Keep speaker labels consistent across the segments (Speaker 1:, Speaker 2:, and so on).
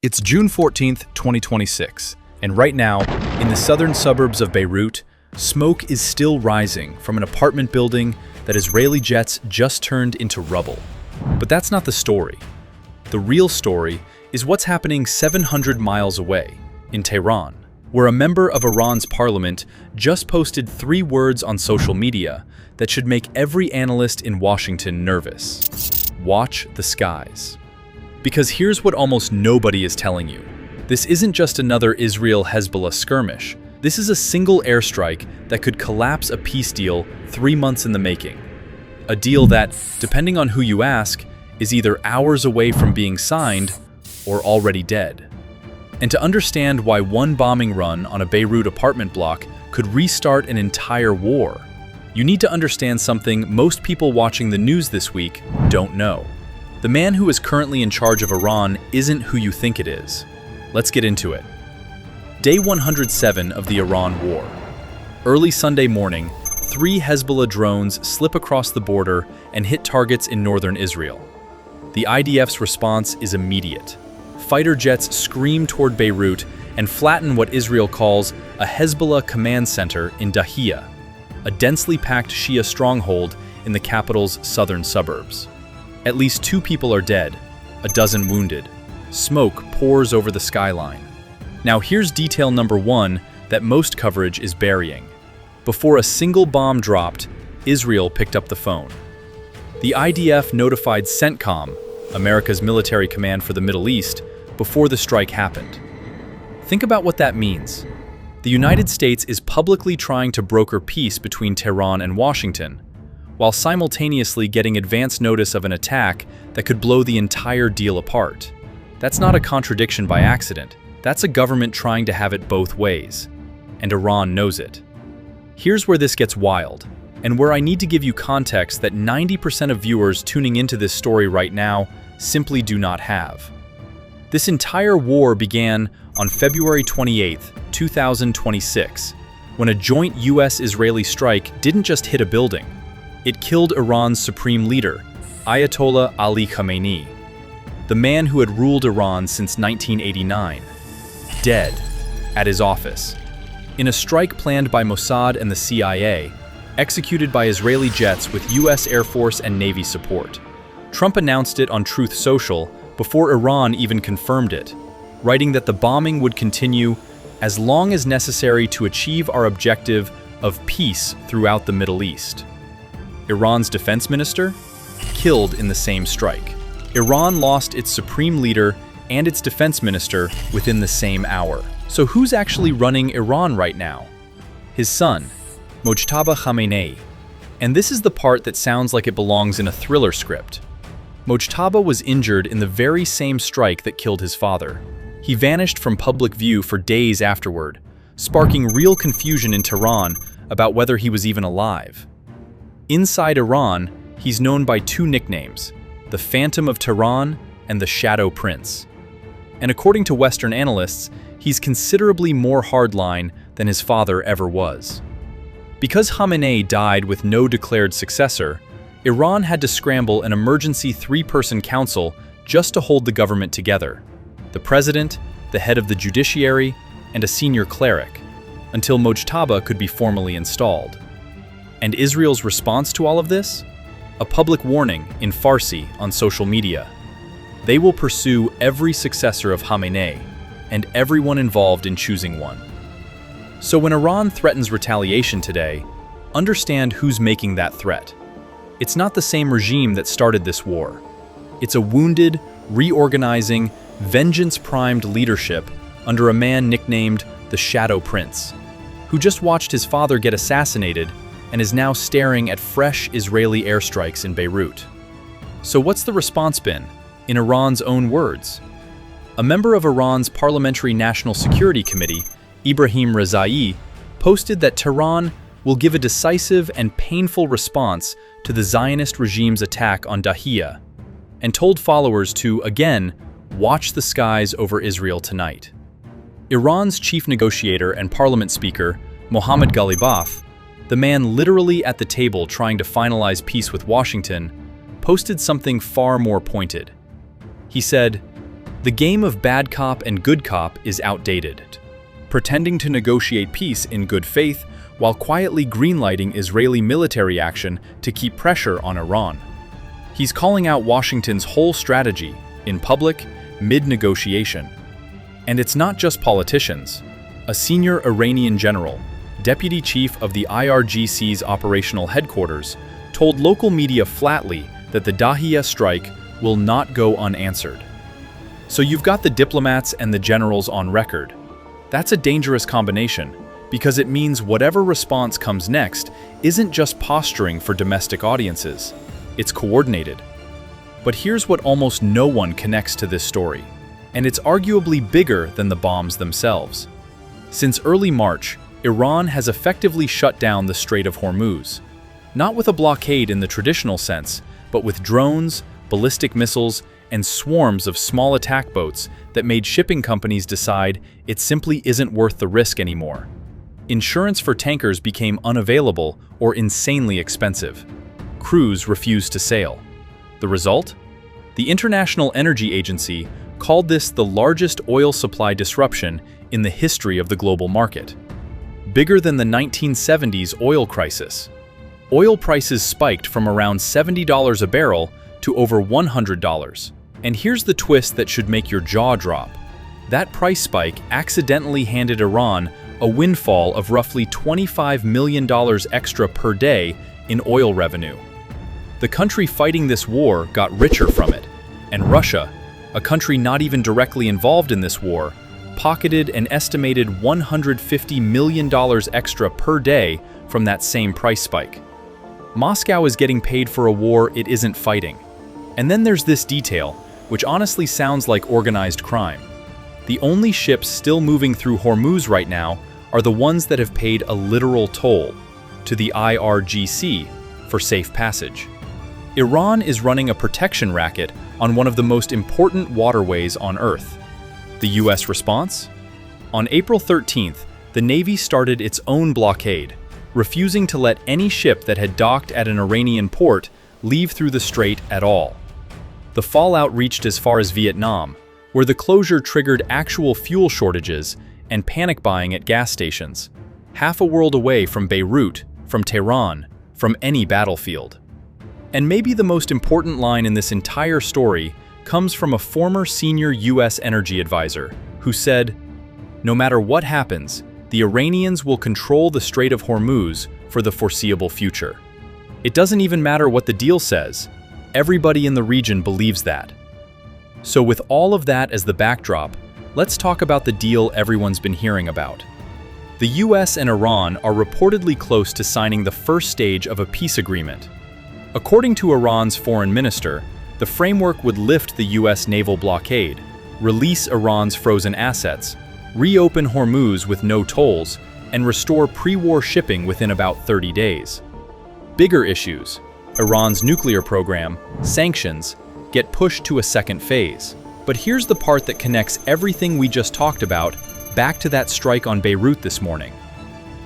Speaker 1: It's June 14th, 2026, and right now, in the southern suburbs of Beirut, smoke is still rising from an apartment building that Israeli jets just turned into rubble. But that's not the story. The real story is what's happening 700 miles away, in Tehran, where a member of Iran's parliament just posted 3 words on social media that should make every analyst in Washington nervous. Watch the skies. Because here's what almost nobody is telling you. This isn't just another Israel-Hezbollah skirmish. This is a single airstrike that could collapse a peace deal 3 months in the making. A deal that, depending on who you ask, is either hours away from being signed or already dead. And to understand why one bombing run on a Beirut apartment block could restart an entire war, you need to understand something most people watching the news this week don't know. The man who is currently in charge of Iran isn't who you think it is. Let's get into it. Day 107 of the Iran war. Early Sunday morning, 3 Hezbollah drones slip across the border and hit targets in northern Israel. The IDF's response is immediate. Fighter jets scream toward Beirut and flatten what Israel calls a Hezbollah command center in Dahiya, a densely packed Shia stronghold in the capital's southern suburbs. At least 2 people are dead, a dozen wounded. Smoke pours over the skyline. Now here's detail number 1 that most coverage is burying. Before a single bomb dropped, Israel picked up the phone. The IDF notified CENTCOM, America's military command for the Middle East, before the strike happened. Think about what that means. The United States is publicly trying to broker peace between Tehran and Washington, while simultaneously getting advance notice of an attack that could blow the entire deal apart. That's not a contradiction by accident. That's a government trying to have it both ways. And Iran knows it. Here's where this gets wild, and where I need to give you context that 90% of viewers tuning into this story right now simply do not have. This entire war began on February 28, 2026, when a joint US-Israeli strike didn't just hit a building. It killed Iran's supreme leader, Ayatollah Ali Khamenei, the man who had ruled Iran since 1989, dead at his office. In a strike planned by Mossad and the CIA, executed by Israeli jets with US Air Force and Navy support. Trump announced it on Truth Social before Iran even confirmed it, writing that the bombing would continue as long as necessary to achieve our objective of peace throughout the Middle East. Iran's defense minister? Killed in the same strike. Iran lost its supreme leader and its defense minister within the same hour. So who's actually running Iran right now? His son, Mojtaba Khamenei. And this is the part that sounds like it belongs in a thriller script. Mojtaba was injured in the very same strike that killed his father. He vanished from public view for days afterward, sparking real confusion in Tehran about whether he was even alive. Inside Iran, he's known by 2 nicknames, the Phantom of Tehran and the Shadow Prince. And according to Western analysts, he's considerably more hardline than his father ever was. Because Khamenei died with no declared successor, Iran had to scramble an emergency 3-person council just to hold the government together. The president, the head of the judiciary, and a senior cleric, until Mojtaba could be formally installed. And Israel's response to all of this? A public warning in Farsi on social media. They will pursue every successor of Khamenei and everyone involved in choosing one. So when Iran threatens retaliation today, understand who's making that threat. It's not the same regime that started this war. It's a wounded, reorganizing, vengeance-primed leadership under a man nicknamed the Shadow Prince, who just watched his father get assassinated and is now staring at fresh Israeli airstrikes in Beirut. So what's the response been, in Iran's own words? A member of Iran's Parliamentary National Security Committee, Ibrahim Rezai, posted that Tehran will give a decisive and painful response to the Zionist regime's attack on Dahiya, and told followers to, again, watch the skies over Israel tonight. Iran's chief negotiator and parliament speaker, Mohammad Ghalibaf, the man literally at the table trying to finalize peace with Washington, posted something far more pointed. He said, The game of bad cop and good cop is outdated, pretending to negotiate peace in good faith while quietly greenlighting Israeli military action to keep pressure on Iran. He's calling out Washington's whole strategy, in public, mid-negotiation. And it's not just politicians. A senior Iranian general, deputy chief of the IRGC's operational headquarters, told local media flatly that the Dahiya strike will not go unanswered. So you've got the diplomats and the generals on record. That's a dangerous combination, because it means whatever response comes next isn't just posturing for domestic audiences. It's coordinated. But here's what almost no one connects to this story, and it's arguably bigger than the bombs themselves. Since early March, Iran has effectively shut down the Strait of Hormuz, not with a blockade in the traditional sense, but with drones, ballistic missiles, and swarms of small attack boats that made shipping companies decide it simply isn't worth the risk anymore. Insurance for tankers became unavailable or insanely expensive. Crews refused to sail. The result? The International Energy Agency called this the largest oil supply disruption in the history of the global market. Bigger than the 1970s oil crisis. Oil prices spiked from around $70 a barrel to over $100. And here's the twist that should make your jaw drop. That price spike accidentally handed Iran a windfall of roughly $25 million extra per day in oil revenue. The country fighting this war got richer from it, and Russia, a country not even directly involved in this war, pocketed an estimated $150 million extra per day from that same price spike. Moscow is getting paid for a war it isn't fighting. And then there's this detail, which honestly sounds like organized crime. The only ships still moving through Hormuz right now are the ones that have paid a literal toll to the IRGC for safe passage. Iran is running a protection racket on one of the most important waterways on Earth. The US response? On April 13th, the Navy started its own blockade, refusing to let any ship that had docked at an Iranian port leave through the strait at all. The fallout reached as far as Vietnam, where the closure triggered actual fuel shortages and panic buying at gas stations, half a world away from Beirut, from Tehran, from any battlefield. And maybe the most important line in this entire story comes from a former senior US energy advisor who said, "No matter what happens, the Iranians will control the Strait of Hormuz for the foreseeable future. It doesn't even matter what the deal says. Everybody in the region believes that." So with all of that as the backdrop, let's talk about the deal everyone's been hearing about. The US and Iran are reportedly close to signing the first stage of a peace agreement. According to Iran's foreign minister, the framework would lift the US naval blockade, release Iran's frozen assets, reopen Hormuz with no tolls, and restore pre-war shipping within about 30 days. Bigger issues, Iran's nuclear program, sanctions, get pushed to a second phase. But here's the part that connects everything we just talked about back to that strike on Beirut this morning.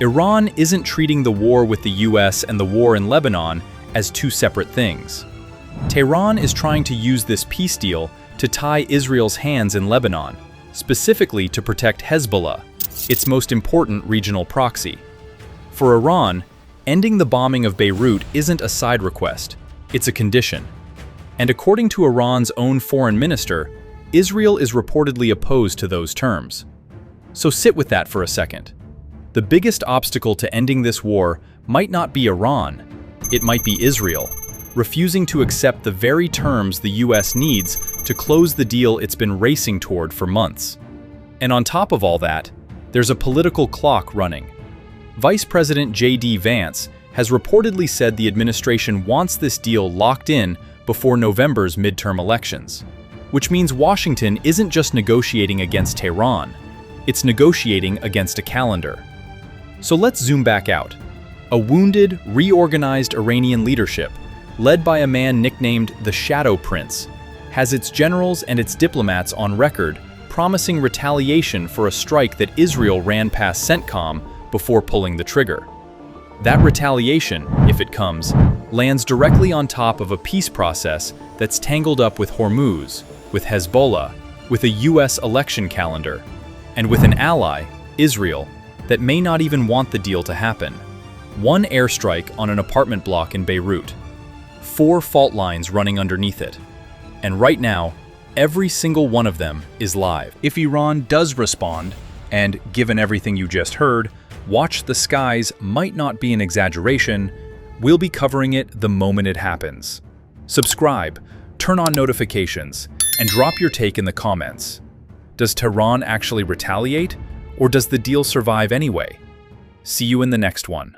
Speaker 1: Iran isn't treating the war with the US and the war in Lebanon as two separate things. Tehran is trying to use this peace deal to tie Israel's hands in Lebanon, specifically to protect Hezbollah, its most important regional proxy. For Iran, ending the bombing of Beirut isn't a side request, it's a condition. And according to Iran's own foreign minister, Israel is reportedly opposed to those terms. So sit with that for a second. The biggest obstacle to ending this war might not be Iran, it might be Israel, refusing to accept the very terms the US needs to close the deal it's been racing toward for months. And on top of all that, there's a political clock running. Vice President J.D. Vance has reportedly said the administration wants this deal locked in before November's midterm elections, which means Washington isn't just negotiating against Tehran, it's negotiating against a calendar. So let's zoom back out. A wounded, reorganized Iranian leadership, led by a man nicknamed the Shadow Prince, has its generals and its diplomats on record promising retaliation for a strike that Israel ran past CENTCOM before pulling the trigger. That retaliation, if it comes, lands directly on top of a peace process that's tangled up with Hormuz, with Hezbollah, with a US election calendar, and with an ally, Israel, that may not even want the deal to happen. One airstrike on an apartment block in Beirut, 4 fault lines running underneath it. And right now, every single one of them is live. If Iran does respond, and given everything you just heard, watch the skies might not be an exaggeration, we'll be covering it the moment it happens. Subscribe, turn on notifications, and drop your take in the comments. Does Tehran actually retaliate, or does the deal survive anyway? See you in the next one.